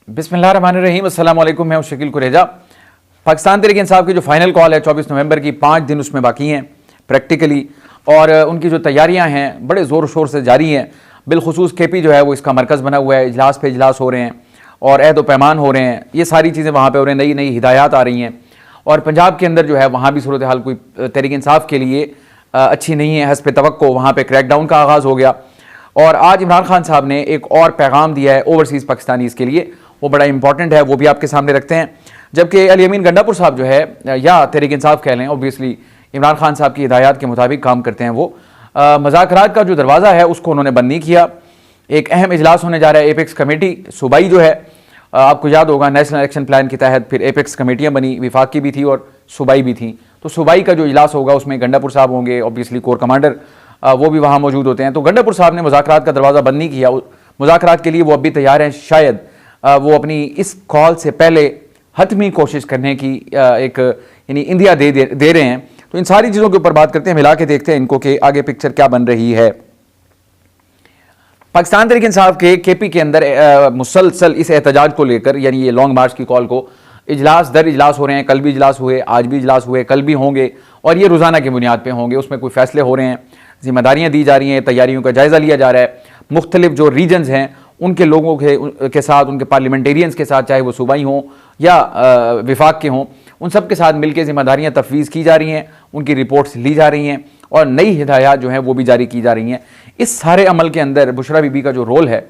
बिस्मिल्लाहिर्रहमानिर्रहीम, अस्सलाम वालेकुम। मैं हूं शकील कुरेजा। पाकिस्तान तहरीक इंसाफ की जो फाइनल कॉल है 24 नवंबर की, 5 दिन उसमें बाकी हैं प्रैक्टिकली, और उनकी जो तैयारियां हैं बड़े ज़ोर शोर से जारी हैं। बिलखुसूस केपी जो है वो इसका मरकज़ बना हुआ है। इजलास पे इजलास हो रहे हैं और अहद व पैमान हो रहे हैं, ये सारी चीज़ें वहाँ पर हो रही हैं, नई नई हिदायत आ रही हैं। और पंजाब के अंदर जो है वहाँ भी सूरत हाल कोई तहरीक इंसाफ के लिए अच्छी नहीं है। हस्ब तवक्को वहाँ पर क्रैकडाउन का आगाज़ हो गया। और आज इमरान खान साहब ने एक और पैगाम दिया है ओवरसीज़ पाकिस्तानीज़ के लिए, वो बड़ा इंपॉर्टेंट है, वो भी आपके सामने रखते हैं। जबकि अली अमीन गंडापुर साहब जो है, या तहरीक इंसाफ कह लें, ऑब्वियसली इमरान खान साहब की हिदायत के मुताबिक काम करते हैं। वो मज़ाकरात का जो दरवाज़ा है उसको उन्होंने बंद नहीं किया। एक अहम इजलास होने जा रहा है एपेक्स कमेटी सूबाई जो है, आपको याद होगा नेशनल एक्शन प्लान के तहत फिर एपेक्स कमेटियाँ बनी, विफाकी भी थी और सूबाई भी थी। तो सूबाई का जो इजलास होगा उसमें गंडापुर साहब होंगे, ऑब्वियसली कोर कमांडर वो भी वहाँ मौजूद होते हैं। तो गंडापुर साहब ने मुज़ाकरात का दरवाज़ा बंद नहीं किया। मुज़ाकरात के लिए वो अब भी तैयार हैं। शायद वो अपनी इस कॉल से पहले हतमी कोशिश करने की एक यानी इंदिया दे रहे हैं। तो इन सारी चीज़ों के ऊपर बात करते हैं, मिला के देखते हैं इनको कि आगे पिक्चर क्या बन रही है। पाकिस्तान तहरीक इंसाफ के केपी के अंदर मुसलसल इस एहतजाज को लेकर, यानी ये लॉन्ग मार्च की कॉल को, इजलास दर इजलास हो रहे हैं। कल भी इजलास हुए, आज भी इजलास हुए, कल भी होंगे, और ये रोज़ाना की बुनियाद पर होंगे। उसमें कोई फैसले हो रहे हैं, जिम्मेदारियाँ दी जा रही हैं, तैयारियों का जायज़ा लिया जा रहा है। मुख्तलिफ जो रीजन्स हैं उनके लोगों के साथ, उनके पार्लियामेंटेरियंस के साथ, चाहे वो सूबाई हों या विफाक के हों, उन सब के साथ मिलकर जिम्मेदारियाँ तफवीज़ की जा रही हैं, उनकी रिपोर्ट्स ली जा रही हैं और नई हिदायत जो हैं वो भी जारी की जा रही हैं। इस सारे अमल के अंदर बुशरा बीबी का जो रोल है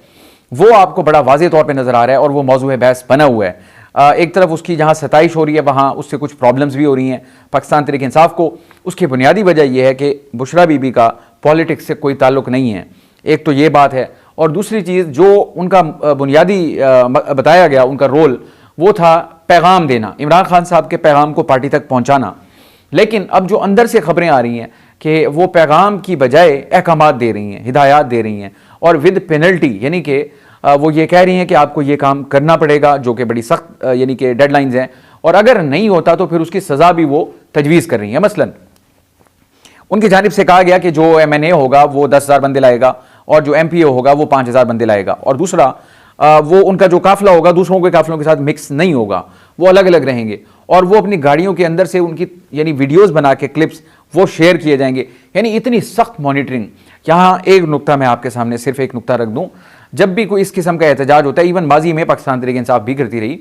वो आपको बड़ा वाज़ेह तौर पर नज़र आ रहा है और वो मौजूद बहस बना हुआ है। एक तरफ उसकी जहाँ सताइश हो रही है, वहाँ उससे कुछ प्रॉब्लम्स भी हो रही हैं पाकिस्तान तहरीक इंसाफ को। उसकी बुनियादी वजह यह है कि बुशरा बीबी का पॉलिटिक्स से कोई ताल्लुक़ नहीं है। एक तो ये बात है, और दूसरी चीज़ जो उनका बुनियादी बताया गया उनका रोल, वो था पैगाम देना, इमरान खान साहब के पैगाम को पार्टी तक पहुंचाना। लेकिन अब जो अंदर से खबरें आ रही हैं कि वो पैगाम की बजाय अहकामात दे रही हैं, हिदायत दे रही हैं, और विद पेनल्टी, यानी कि वो ये कह रही हैं कि आपको ये काम करना पड़ेगा, जो कि बड़ी सख्त यानी कि डेडलाइंस हैं, और अगर नहीं होता तो फिर उसकी सज़ा भी वो तजवीज़ कर रही हैं। मसलन उनकी जानिब से कहा गया कि जो MNA होगा वो 10,000 बंदे लाएगा और जो MPO होगा वो 5,000 बंदे लाएगा, और दूसरा वो उनका जो काफिला होगा दूसरों के काफिलों के साथ मिक्स नहीं होगा, वो अलग अलग रहेंगे, और वो अपनी गाड़ियों के अंदर से उनकी यानी वीडियोस बना के क्लिप्स वो शेयर किए जाएंगे। यानी इतनी सख्त मॉनिटरिंग। यहाँ एक नुक्ता मैं आपके सामने सिर्फ एक नुक्ता रख दूँ, जब भी कोई इस किस्म का एहतजाज होता है, इवन माजी में पाकिस्तान तहरीक इंसाफ भी करती रही,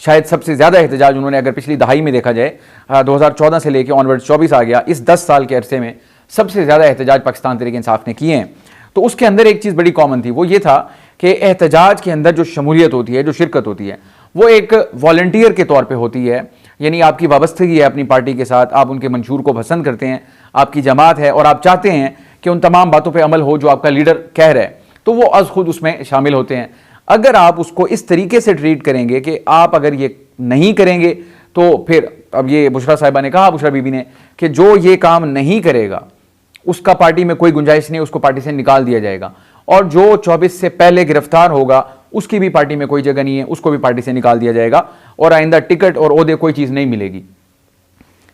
शायद सबसे ज़्यादा एहतजाज उन्होंने अगर पिछली दहाई में देखा जाए 2014 से लेकर ऑनवर्ड 24 आ गया, इस 10 साल के अरसे में सबसे ज़्यादा एहतजाज पाकिस्तान तहरीक इंसाफ ने किए हैं। तो उसके अंदर एक चीज़ बड़ी कॉमन थी, वो ये था कि एहतजाज के अंदर जो शमूलियत होती है, जो शिरकत होती है, वो एक वॉलंटियर के तौर पे होती है। यानी आपकी वाबस्तगी है अपनी पार्टी के साथ, आप उनके मंशूर को पसंद करते हैं, आपकी जमात है और आप चाहते हैं कि उन तमाम बातों पर अमल हो जो आपका लीडर कह रहा है, तो वो अज़ खुद उसमें शामिल होते हैं। अगर आप उसको इस तरीके से ट्रीट करेंगे कि आप अगर ये नहीं करेंगे तो फिर, अब ये बुशरा साहिबा ने कहा, बुशरा बीबी ने, कि जो ये काम नहीं करेगा उसका पार्टी में कोई गुंजाइश नहीं, उसको पार्टी से निकाल दिया जाएगा, और जो 24 से पहले गिरफ्तार होगा उसकी भी पार्टी में कोई जगह नहीं है, उसको भी पार्टी से निकाल दिया जाएगा, और आइंदा टिकट और ओहदे कोई चीज़ नहीं मिलेगी।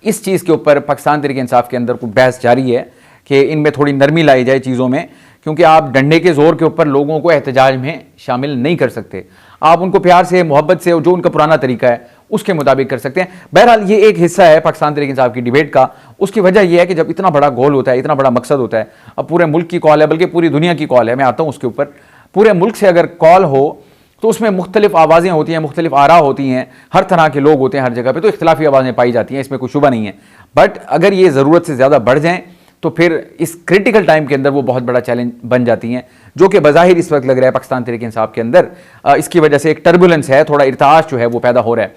इस चीज़ के ऊपर पाकिस्तान तहरीक इंसाफ के अंदर कोई बहस जारी है कि इनमें थोड़ी नरमी लाई जाए चीज़ों में, क्योंकि आप डंडे के जोर के ऊपर लोगों को एहतजाज में शामिल नहीं कर सकते। आप उनको प्यार से, मोहब्बत से, जो उनका पुराना तरीका है उसके मुताबिक कर सकते हैं। बहरहाल ये एक हिस्सा है पाकिस्तान तहरीक इंसाफ की डिबेट का। उसकी वजह यह है कि जब इतना बड़ा गोल होता है, इतना बड़ा मकसद होता है, अब पूरे मुल्क की कॉल है, बल्कि पूरी दुनिया की कॉल है, मैं आता हूँ उसके ऊपर, पूरे मुल्क से अगर कॉल हो तो उसमें मुख्तलिफ आवाज़ें होती हैं, मुख्तलिफ आरा होती हैं, हर तरह के लोग होते हैं हर जगह पर, तो इख्तिलाफी आवाज़ें पाई जाती हैं, इसमें कोई शुबा नहीं है। बट अगर ये ज़रूरत से ज़्यादा बढ़ जाएँ तो फिर इस क्रिटिकल टाइम के अंदर वो बहुत बड़ा चैलेंज बन जाती हैं, जो कि बज़ाहिर इस वक्त लग रहा है पाकिस्तान तहरीक इंसाफ के अंदर इसकी वजह से एक टर्बुलेंस है, थोड़ा इर्ताश जो है वो पैदा हो रहा है।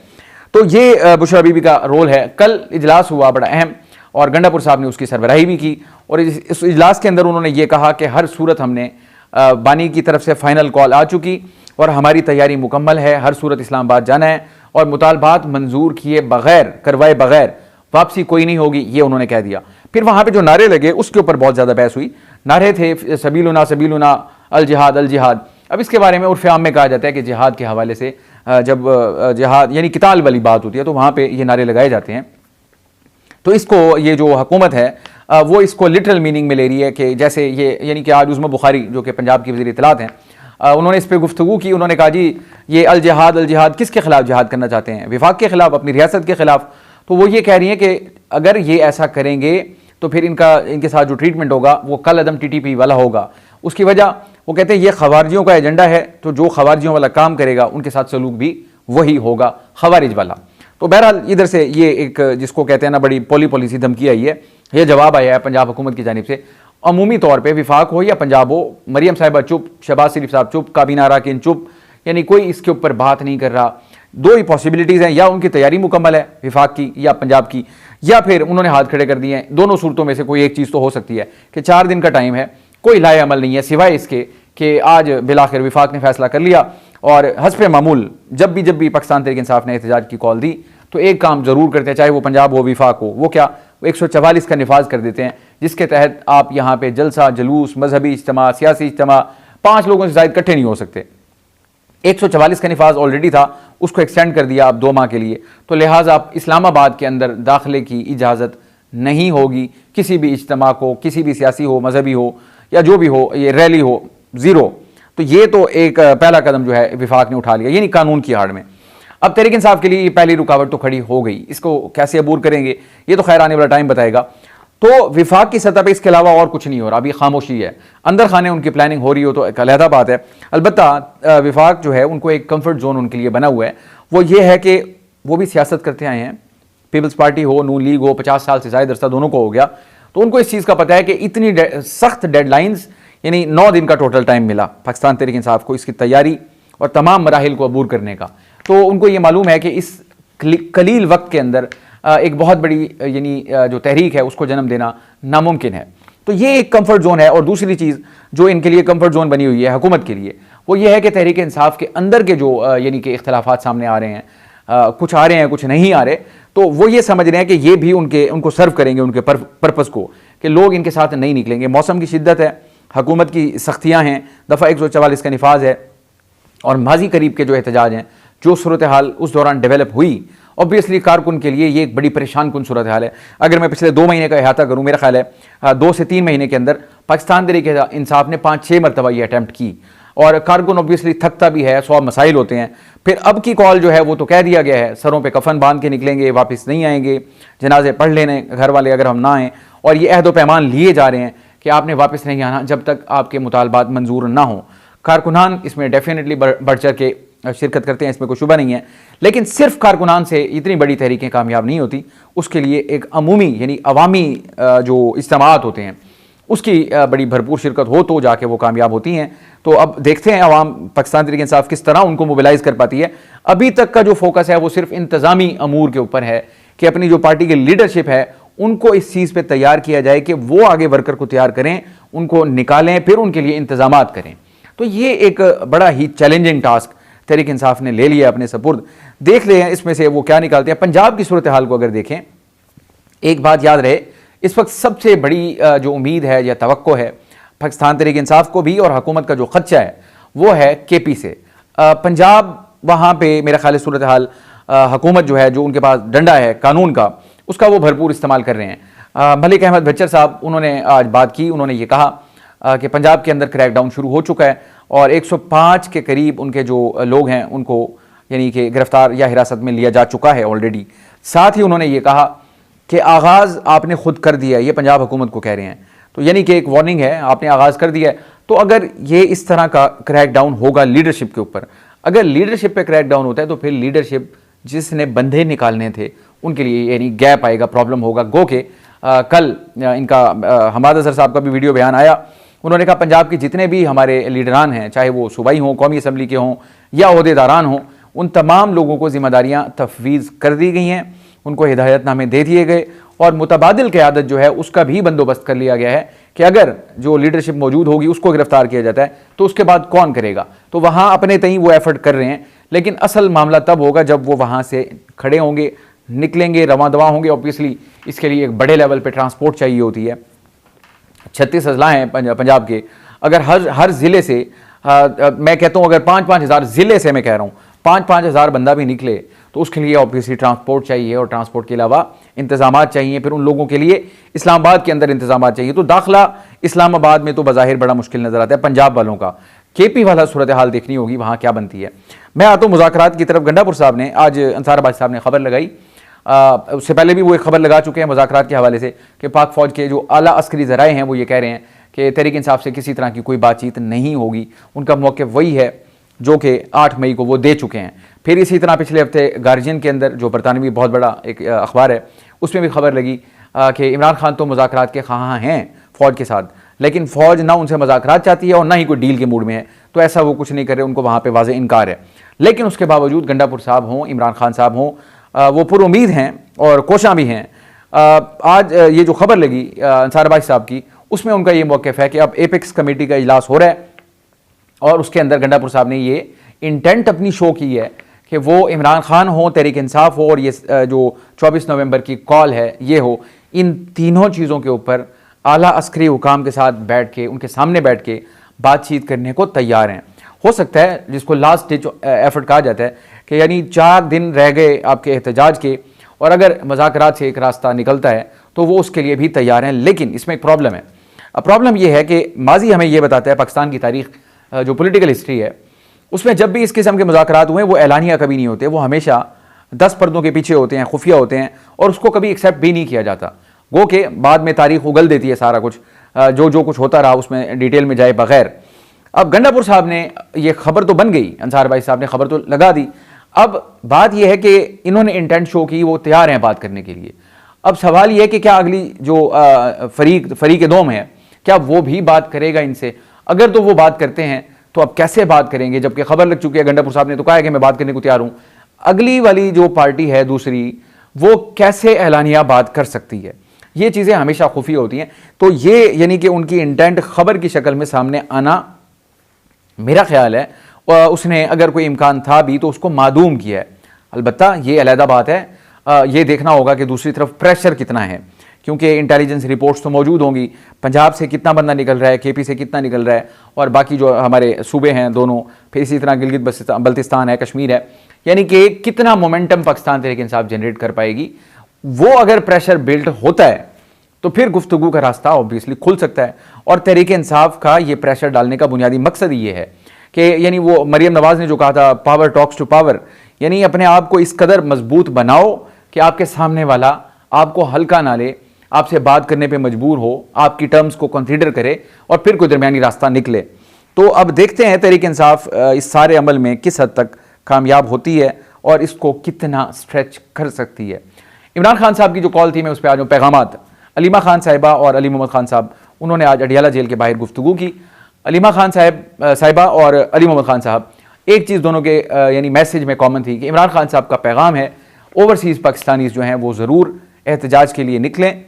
तो ये बुशरा बीबी का रोल है। कल इजलास हुआ बड़ा अहम, और गंडापुर साहब ने उसकी सरबराही भी की, और इस इजलास के अंदर उन्होंने ये कहा कि हर सूरत हमने बानी की तरफ से फ़ाइनल कॉल आ चुकी और हमारी तैयारी मुकम्मल है, हर सूरत इस्लामाबाद जाना है और मुतालबात मंजूर किए बगैर, करवाए बगैर वापसी कोई नहीं होगी, ये उन्होंने कह दिया। फिर वहाँ पे जो नारे लगे उसके ऊपर बहुत ज़्यादा बहस हुई। नारे थे सबीलुना सबीलुना, अल जिहाद अल जिहाद। अब इसके बारे में उर्फ़ आम में कहा जाता है कि जिहाद के हवाले से जब जिहाद यानी किताल वाली बात होती है तो वहाँ पे ये नारे लगाए जाते हैं। तो इसको ये जो हुकूमत है वो इसको लिटरल मीनिंग में ले रही है कि जैसे ये यानी कि आज उस्मा बुखारी जो कि पंजाब की वज़ीर इत्तलात हैं, उन्होंने इस पर गुफ्तगू की, उन्होंने कहा जी ये अल जिहाद किसके खिलाफ जिहाद करना चाहते हैं? विफाक के खिलाफ, अपनी रियासत के खिलाफ। तो वो ये कह रही हैं कि अगर ये ऐसा करेंगे तो फिर इनके साथ जो ट्रीटमेंट होगा वो कल अदम TTP वाला होगा। उसकी वजह वो कहते हैं ये खवारिजियों का एजेंडा है, तो जो खवारिजियों वाला काम करेगा उनके साथ सलूक भी वही होगा, खवारिज वाला। तो बहरहाल इधर से ये एक जिसको कहते हैं ना बड़ी पॉलिसी धमकी आई है, ये जवाब आया है पंजाब हुकूमत की जानिब से। अमूमी तौर पे विफाक हो या पंजाब हो, मरियम साहिबा चुप, शहबाज शरीफ साहब चुप, काबीना अरकान चुप, यानी कोई इसके ऊपर बात नहीं कर रहा। दो ही पॉसिबिलिटीज़ हैं, या उनकी तैयारी मुकम्मल है विफाक की या पंजाब की, या फिर उन्होंने हाथ खड़े कर दिए हैं। दोनों सूरतों में से कोई एक चीज़ तो हो सकती है कि 4 दिन का टाइम है, कोई लाए अमल नहीं है सिवाय इसके कि आज बिलाखिर विफाक ने फैसला कर लिया। और हस्ब मामूल जब भी पाकिस्तान तहरीक इंसाफ ने एहतजाज की कॉल दी तो एक काम ज़रूर करते हैं, चाहे वो पंजाब हो विफाक हो, वो क्या, वो 144 का निफाज कर देते हैं, जिसके तहत आप यहाँ पे जलसा, जुलूस, मजहबी इज्तिमा, सियासी इज्तिमा 5 लोगों से ज़ायद इकट्ठे नहीं हो सकते। 144 का निफाज ऑलरेडी था, उसको एक्सटेंड कर दिया आप 2 माह के लिए। तो लिहाजा आप इस्लामाबाद के अंदर दाखिले की इजाज़त नहीं होगी किसी भी इज्तिमा को, किसी भी सियासी हो, मजहबी हो या जो भी हो, ये रैली हो, ज़ीरो। तो ये तो एक पहला कदम जो है विफाक ने उठा लिया, यानी कानून की आड़ में। अब तहरीक इंसाफ के लिए ये पहली रुकावट तो खड़ी हो गई, इसको कैसे अबूर करेंगे ये तो खैर आने वाला टाइम बताएगा। तो विफाक की सतह पर इसके अलावा और कुछ नहीं हो रहा, अभी खामोशी है। अंदर खाने उनकी प्लानिंग हो रही हो तो एक अलहदा बात है। अलबत्ता विफाक जो है उनको एक कंफर्ट जोन उनके लिए बना हुआ है, वो ये है कि वो भी सियासत करते आए हैं, पीपल्स पार्टी हो, नून लीग हो, 50 साल से ज़्यादा अरसा दोनों को हो गया। तो उनको इस चीज़ का पता है कि इतनी सख्त डेडलाइंस, यानी 9 दिन का टोटल टाइम मिला पाकिस्तान तहरीक इंसाफ को इसकी तैयारी और तमाम मराहिल को अबूर करने का। तो उनको ये मालूम है कि इस कलील वक्त के अंदर एक बहुत बड़ी यानी जो तहरीक है उसको जन्म देना नामुमकिन है। तो ये एक कंफर्ट जोन है। और दूसरी चीज़ जो इनके लिए कंफर्ट जोन बनी हुई है हुकूमत के लिए, वो ये है कि तहरीक इंसाफ के अंदर के जो यानी कि इख्तलाफात सामने आ रहे हैं, कुछ आ रहे हैं कुछ नहीं आ रहे, तो वो ये समझ रहे हैं कि ये भी उनको सर्व करेंगे उनके पर्पज़ को, कि लोग इनके साथ नहीं निकलेंगे। मौसम की शिद्दत है, हुकूमत की सख्तियाँ हैं, दफ़ा 144 का निफाज है, और माजी करीब के जो एहतजाज हैं, जो सूरत हाल उस दौरान डेवलप हुई, ऑब्वियसली कारकुन के लिए ये एक बड़ी परेशान कुन सूरत हाल है। अगर मैं पिछले 2 महीने का अहाता करूँ, मेरा ख्याल है 2 से 3 महीने के अंदर पाकिस्तान तहरीक इंसाफ ने 5-6 मरतबा ये अटैम्प्ट की, और कारकुन ऑब्वियसली थकता भी है, 100 मसाइल होते हैं। फिर अब की कॉल जो है वो तो कह दिया गया है, सरों पे कफन बांध के निकलेंगे, वापस नहीं आएंगे, जनाजे पढ़ लेने घर वाले अगर हम ना आएँ, और ये अहद व पैमान लिए जा रहे हैं कि आपने वापस नहीं आना जब तक आपके मुतालबात मंजूर ना हो। कारकुनान इसमें डेफिनेटली बढ़ चढ़ के शिरकत करते हैं, इसमें कोई शुबा नहीं है, लेकिन सिर्फ कारकुनान से इतनी बड़ी तहरीकें कामयाब नहीं होती। उसके लिए एक अमूमी यानी अवामी जो इज्तिमाअत होते हैं उसकी बड़ी भरपूर शिरकत हो तो जाके वो कामयाब होती हैं। तो अब देखते हैं अवाम पाकिस्तान तहरीक इंसाफ किस तरह उनको मोबिलाइज कर पाती है। अभी तक का जो फोकस है वो सिर्फ इंतज़ामी अमूर के ऊपर है कि अपनी जो पार्टी की लीडरशिप है उनको इस चीज़ पर तैयार किया जाए कि वो आगे वर्कर को तैयार करें, उनको निकालें, फिर उनके लिए इंतजामात करें। तो ये एक बड़ा ही चैलेंजिंग टास्क तहरीक इंसाफ ने ले लिया अपने सपुर्द। देख ले इसमें से वो क्या निकालते हैं। पंजाब की सूरत हाल को अगर देखें, एक बात याद रहे, इस वक्त सबसे बड़ी जो उम्मीद है या तवक्को है पाकिस्तान तहरीक इंसाफ को भी, और हुकूमत का जो खदशा है वो है KP से। पंजाब वहाँ पे मेरा ख्याल सूरत हाल हुकूमत जो है, जो उनके पास डंडा है कानून का, उसका वो भरपूर इस्तेमाल कर रहे हैं। मलिक अहमद बच्चर साहब उन्होंने आज बात की, उन्होंने ये कहा कि पंजाब के अंदर क्रैकडाउन शुरू हो चुका है और 105 के करीब उनके जो लोग हैं उनको यानी कि गिरफ्तार या हिरासत में लिया जा चुका है ऑलरेडी। साथ ही उन्होंने ये कहा कि आगाज़ आपने खुद कर दिया है, ये पंजाब हुकूमत को कह रहे हैं। तो यानी कि एक वार्निंग है, आपने आगाज़ कर दिया है। तो अगर ये इस तरह का क्रैकडाउन होगा लीडरशिप के ऊपर, अगर लीडरशिप पे क्रैकडाउन होता है तो फिर लीडरशिप जिसने बंधे निकालने थे उनके लिए यानी गैप आएगा, प्रॉब्लम होगा। गो के कल इनका हमाद अजहर साहब का भी वीडियो बयान आया, उन्होंने कहा पंजाब के जितने भी हमारे लीडरान हैं, चाहे वो सूबाई हों, कौमी असम्बली के हों या ओहदेदारान हों, उन तमाम लोगों को ज़िम्मेदारियाँ तफवीज़ कर दी गई हैं, उनको हिदायतनामे दे दिए गए और मुतबादिल क़यादत जो है उसका भी बंदोबस्त कर लिया गया है कि अगर जो लीडरशिप मौजूद होगी उसको गिरफ्तार किया जाता है तो उसके बाद कौन करेगा। तो वहाँ अपने तई वो एफर्ट कर रहे हैं, लेकिन असल मामला तब होगा जब वो वहाँ से खड़े होंगे, निकलेंगे, रवां दवा होंगे। ऑब्वियसली इसके लिए एक बड़े लेवल पर ट्रांसपोर्ट चाहिए होती है। 36 अजला हैं पंजाब के, अगर हर ज़िले से मैं कहता हूँ अगर 5-5 हज़ार ज़िले से, मैं कह रहा हूँ 5-5 हज़ार बंदा भी निकले तो उसके लिए ऑब्वियसली ट्रांसपोर्ट चाहिए और ट्रांसपोर्ट के अलावा इंतज़ामात चाहिए। फिर उन लोगों के लिए इस्लामाबाद के अंदर इंतज़ामात चाहिए। तो दाखिला इस्लामाबाद में तो बज़ाहिर बड़ा मुश्किल नज़र आता है पंजाब वालों का, केपी वाला सूरत हाल देखनी होगी, वहाँ क्या बनती है। मैं आता हूँ मुज़ाकरात की तरफ। गंडापुर साहब ने आज, अंसार अब्बासी साहब ने खबर लगाई, उससे पहले भी वो एक खबर लगा चुके हैं मुज़ाकरात के हवाले से कि पाक फ़ौज के जो आला अस्करी ज़राए हैं वो ये कह रहे हैं कि तहरीक इंसाफ से किसी तरह की कोई बातचीत नहीं होगी। उनका मौक़िफ़ वही है जो कि 8 मई को वो दे चुके हैं। फिर इसी तरह पिछले हफ्ते गार्जियन के अंदर, जो बरतानवी बहुत बड़ा एक अखबार है, उसमें भी खबर लगी कि इमरान खान तो मुज़ाकरात के ख़्वाह हैं फ़ौज के साथ, लेकिन फ़ौज ना उनसे मुज़ाकरात चाहती है और ना ही कोई डील के मूड में है, तो ऐसा वो कुछ नहीं कर रहे, उनको वहाँ पे वाज़ेह इनकार है। लेकिन उसके बावजूद गंडापुर साहब हों, इमरान खान साहब हों, वो पुरुमीद हैं और कोशां भी हैं। आज ये जो खबर लगी अंसार अब्बासी साहब की, उसमें उनका ये मौक़िफ़ है कि अब एपेक्स कमेटी का इजलास हो रहा है और उसके अंदर गंडापुर साहब ने ये इंटेंट अपनी शो की है कि वो इमरान खान हो, तहरीक इंसाफ हो और ये जो 24 नवंबर की कॉल है ये हो, इन तीनों चीज़ों के ऊपर आला अस्करी हुकाम के साथ बैठ के, उनके सामने बैठ के बातचीत करने को तैयार हैं। हो सकता है, जिसको लास्ट स्टेज एफर्ट कहा जाता है, कि यानी 4 दिन रह गए आपके एहतजाज के और अगर मुज़ाकरात से एक रास्ता निकलता है तो वो उसके लिए भी तैयार हैं। लेकिन इसमें एक प्रॉब्लम है। अब प्रॉब्लम यह है कि माजी हमें यह बताता है, पाकिस्तान की तारीख जो पॉलिटिकल हिस्ट्री है उसमें जब भी इस किस्म के मुज़ाकरात हुए वो ऐलानिया कभी नहीं होते, वो हमेशा 10 पर्दों के पीछे होते हैं, खुफिया होते हैं और उसको कभी एक्सेप्ट भी नहीं किया जाता। गो के बाद में तारीख उगल देती है सारा कुछ, जो कुछ होता रहा उसमें डिटेल में जाए बगैर। अब गंडापुर साहब ने ये खबर तो बन गई, अंसार अब्बासी साहब ने खबर तो लगा दी। अब बात यह है कि इन्होंने इंटेंट शो की, वो तैयार हैं बात करने के लिए। अब सवाल यह है कि क्या अगली जो फरीक दोम है, क्या वो भी बात करेगा इनसे? अगर तो वो बात करते हैं तो अब कैसे बात करेंगे, जबकि खबर लग चुकी है। गंडापुर साहब ने तो कहा है कि मैं बात करने को तैयार हूं। अगली वाली जो पार्टी है दूसरी, वो कैसे ऐलानिया बात कर सकती है? ये चीज़ें हमेशा खुफी होती हैं। तो ये यानी कि उनकी इंटेंट खबर की शक्ल में सामने आना, मेरा ख्याल है उसने अगर कोई इम्कान था भी तो उसको मादूम किया है। अलबत्ता ये अलहदा बात है, ये देखना होगा कि दूसरी तरफ प्रेशर कितना है, क्योंकि इंटेलिजेंस रिपोर्ट्स तो मौजूद होंगी। पंजाब से कितना बंदा निकल रहा है, केपी से कितना निकल रहा है, और बाकी जो हमारे सूबे हैं दोनों, फिर इसी तरह गिलगित बल्तिस्तान है, कश्मीर है, यानी कि कितना मोमेंटम पाकिस्तान तहरीक इंसाफ जनरेट कर पाएगी। वो अगर प्रेशर बिल्ड होता है तो फिर गुफ्तगू का रास्ता ऑब्वियसली खुल सकता है। और तहरीक इंसाफ का ये प्रेशर डालने का बुनियादी मकसद ये है कि यानी वो मरियम नवाज ने जो कहा था, पावर टॉक्स टू पावर, यानी अपने आप को इस कदर मजबूत बनाओ कि आपके सामने वाला आपको हल्का ना ले, आपसे बात करने पे मजबूर हो, आपकी टर्म्स को कंसीडर करे और फिर कोई दरमियानी रास्ता निकले। तो अब देखते हैं तहरीक इंसाफ इस सारे अमल में किस हद तक कामयाब होती है और इसको कितना स्ट्रेच कर सकती है। इमरान खान साहब की जो कॉल थी, मैं उस पर आ जाऊँ। पैगामात, अलीमा खान साहिबा और अली मोहम्मद खान साहब, उन्होंने आज अडियाला जेल के बाहर गुफ्तगू की। अलीमा खान साहिबा और अली मोहम्मद खान साहब, एक चीज़ दोनों के यानी मैसेज में कॉमन थी कि इमरान खान साहब का पैगाम है ओवरसीज़ पाकिस्तानीज़ जो हैं वो ज़रूर एहतजाज के लिए निकलें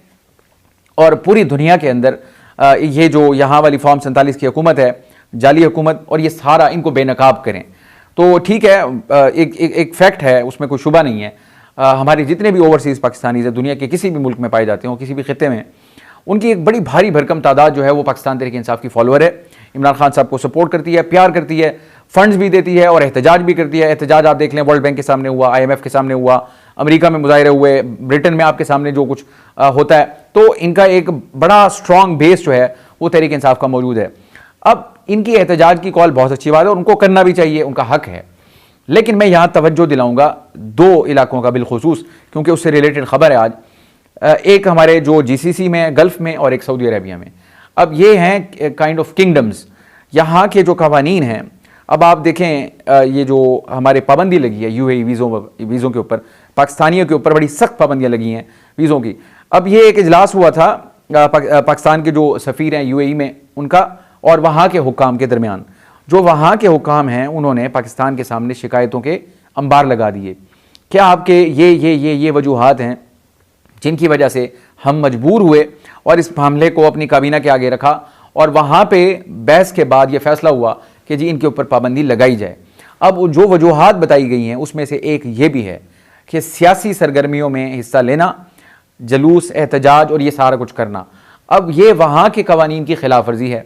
और पूरी दुनिया के अंदर ये जो यहाँ वाली फॉर्म 47 की हुकूमत है, जाली हुकूमत, और ये सारा इनको बेनकाब करें। तो ठीक है, एक फैक्ट है, उसमें कोई शुबा नहीं है। हमारे जितने भी ओवरसीज़ पाकिस्तानीज़ दुनिया के किसी भी मुल्क में पाए जाते हों, किसी भी खित्ते में, उनकी एक बड़ी भारी भरकम तादाद जो है वो पाकिस्तान तहरीक इंसाफ की फॉलोअर है, इमरान खान साहब को सपोर्ट करती है, प्यार करती है, फंड्स भी देती है और एहतजाज भी करती है। एहतजाज आप देख लें, वर्ल्ड बैंक के सामने हुआ, IMF के सामने हुआ, अमेरिका में मुजाहिरे हुए, ब्रिटेन में आपके सामने जो कुछ होता है। तो इनका एक बड़ा स्ट्रॉन्ग बेस जो है वो तहरीक इंसाफ का मौजूद है। अब इनकी एहतजाज की कॉल बहुत अच्छी बात है और उनको करना भी चाहिए, उनका हक है। लेकिन मैं यहाँ तवज्जो दिलाऊंगा 2 इलाकों का बिलखुसूस, क्योंकि उससे रिलेटेड खबर है आज। एक हमारे जो GCC में, गल्फ में, और एक सऊदी अरेबिया में। अब ये हैं काइंड ऑफ किंगडम्स, यहाँ के जो कवानीन हैं। अब आप देखें, ये जो हमारे पाबंदी लगी है UAE वीज़ों के ऊपर, पाकिस्तानियों के ऊपर बड़ी सख्त पाबंदियाँ लगी हैं वीज़ों की। अब ये एक इजलास हुआ था पाकिस्तान के जो सफ़ीर हैं UAE में, उनका और वहाँ के हुक्काम के दरमियान। जो वहाँ के हुक्काम हैं उन्होंने पाकिस्तान के सामने शिकायतों के अंबार लगा दिए। क्या आपके ये वजूहात हैं जिनकी वजह से हम मजबूर हुए और इस मामले को अपनी काबीना के आगे रखा और वहाँ पे बहस के बाद ये फैसला हुआ कि जी इनके ऊपर पाबंदी लगाई जाए। अब जो वजूहात बताई गई हैं उसमें से एक ये भी है कि सियासी सरगर्मियों में हिस्सा लेना, जलूस, एहतजाज और ये सारा कुछ करना, अब ये वहाँ के कवानीन की खिलाफ वर्जी है,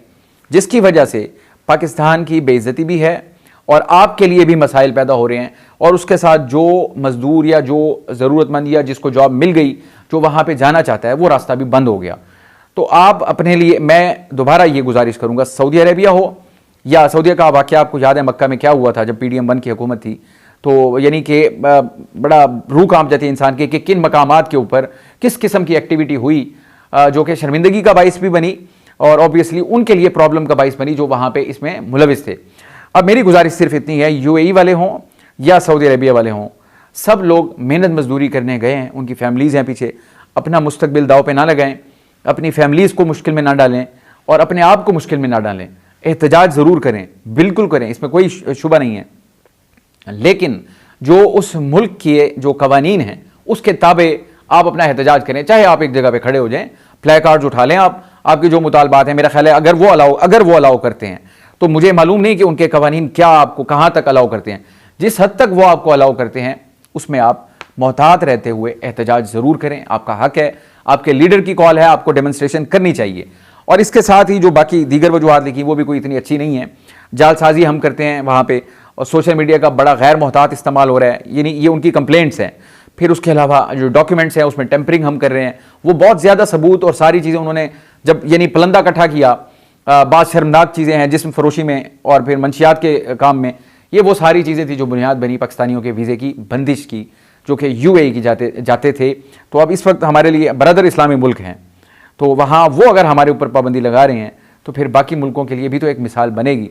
जिसकी वजह से पाकिस्तान की बेइज्जती भी है और आपके लिए भी मसाइल पैदा हो रहे हैं। और उसके साथ जो मजदूर या जो ज़रूरतमंद या जिसको जॉब मिल गई, जो वहाँ पे जाना चाहता है, वो रास्ता भी बंद हो गया। तो आप अपने लिए, मैं दोबारा ये गुजारिश करूँगा, सऊदी अरेबिया हो या सऊदीया का वाक़या आपको याद है मक्का में क्या हुआ था जब PDM-1 की हुकूमत थी, तो यानी कि बड़ा रूह कांप जाती है इंसान के कि किन मकामात के ऊपर किस किस्म की एक्टिविटी हुई जो कि शर्मिंदगी का बाइस भी बनी और ऑब्वियसली उनके लिए प्रॉब्लम का बाइस बनी जो वहाँ पे इसमें मुलविस थे। अब मेरी गुजारिश सिर्फ इतनी है, UAE वाले हों या सऊदी अरबिया वाले हों, सब लोग मेहनत मजदूरी करने गए हैं, उनकी फैमिलीज़ हैं पीछे, अपना मुस्तकबिल दाव पे ना लगाएं, अपनी फैमिलीज़ को मुश्किल में ना डालें और अपने आप को मुश्किल में ना डालें। एहतजाज ज़रूर करें, बिल्कुल करें, इसमें कोई शुबा नहीं है, लेकिन जो उस मुल्क के जो कवानीन हैं उसके ताबे आप अपना एहतजाज करें। चाहे आप एक जगह पे खड़े हो जाएं, प्ले कार्ड्स उठा लें, आपकी जो मुतालबात हैं, मेरा ख्याल है अगर वो अलाउ करते हैं, तो मुझे मालूम नहीं कि उनके कवानीन क्या आपको कहाँ तक अलाउ करते हैं। जिस हद तक वो आपको अलाउ करते हैं उसमें आप मोहतात रहते हुए एहतजाज ज़रूर करें, आपका हक है, आपके लीडर की कॉल है, आपको डेमोन्स्ट्रेशन करनी चाहिए। और इसके साथ ही जो बाकी दीगर वजूहात लिखी वो भी कोई इतनी अच्छी नहीं है। जालसाजी हम करते हैं वहाँ पे और सोशल मीडिया का बड़ा गैर मोहतात इस्तेमाल हो रहा है, यानी ये उनकी कंप्लेंट्स हैं। फिर उसके अलावा जो डॉक्यूमेंट्स हैं उसमें टेम्परिंग हम कर रहे हैं, वो बहुत ज़्यादा सबूत और सारी चीज़ें उन्होंने जब यानी पलंदा इकट्ठा किया, बाद शर्मनाक चीज़ें हैं जिस्म फरोशी में और फिर मंशियात के काम में, ये वो सारी चीज़ें थी जो बुनियाद बनी पाकिस्तानियों के वीज़े की बंदिश की, जो कि UAE की जाते थे। तो अब इस वक्त हमारे लिए बरदर इस्लामी मुल्क हैं, तो वहाँ वो अगर हमारे ऊपर पाबंदी लगा रहे हैं तो फिर बाकी मुल्कों के लिए भी तो एक मिसाल बनेगी।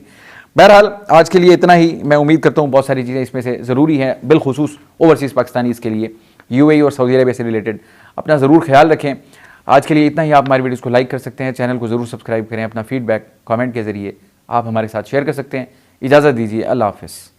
बहरहाल आज के लिए इतना ही। मैं उम्मीद करता हूँ बहुत सारी चीज़ें इसमें से ज़रूरी हैं, बिलखुसूस ओवरसीज़ पाकिस्तानीज़ के लिए, UAE और सऊदी अरबिया से रिलेटेड। अपना ज़रूर ख्याल रखें। आज के लिए इतना ही। आप हमारी वीडियोज़ को लाइक कर सकते हैं, चैनल को ज़रूर सब्सक्राइब करें, अपना फीडबैक कमेंट के ज़रिए आप हमारे साथ शेयर कर सकते हैं। इजाज़त दीजिए, अल्लाह हाफ़िज़।